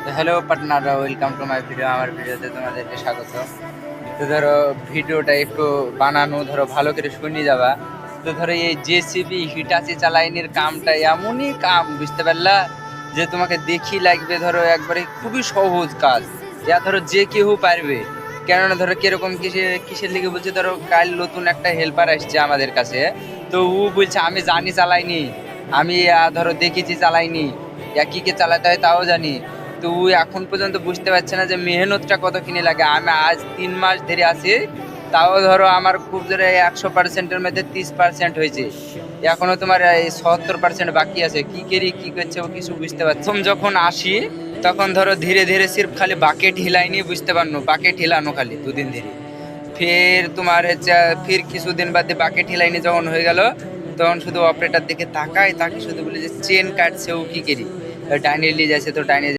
তো হ্যালো পার্টনাররা, welcome to my video. আমার ভিডিওতে তোমাদেরকে স্বাগত। তো ধরো ভিডিওটা একটু বানানো ধরো ভালো করে শুনে যাবা। তো ধরো এই জেসিবি হিটাচি চালাইনের কামটা এমনই কাম, বুঝতে পারলা, যে তোমাকে দেখি লাগবে ধরো একবারে খুবই সহজ কাজ। যা ধরো যে কেউ পারবে। কেননা ধরো কিরকম কিসের কিসের লিগে বলছে, ধরো কাল নতুন একটা হেল্পার আসছে আমাদের কাছে। তো ও বলছে আমি জানি চালাইনি, আমি ধরো দেখেছি চালাইনি, কি কে চালাতে হয় তাও জানি। তো ও এখন পর্যন্ত বুঝতে পারছে না যে মেহনতটা কতখানি লাগে। আমি আজ 3 মাস ধরে আছি, তাও ধরো আমার খুব জোরে 100%-এর মধ্যে 30% হয়েছে। এখনো তোমার এই 70% বাকি আছে। কি করি কি করছে ও কিছু বুঝতে পারছি। প্রথম যখন আসি তখন ধরো ধীরে ধীরে সির্ফ খালি বাকেট হিলাইনি, বুঝতে পারনো, বাকেট হিলানো খালি 2 দিন ধরে। ফের তোমার হচ্ছে, ফির কিছুদিন বাদে বাকেট হিলাইনি যখন হয়ে গেল, তখন শুধু অপারেটর দিকে তাকাই, তাকে শুধু বলে যে চেন কাটছে ও কি করি, ডাইনে নিয়ে যাচ্ছে তো ডাইনে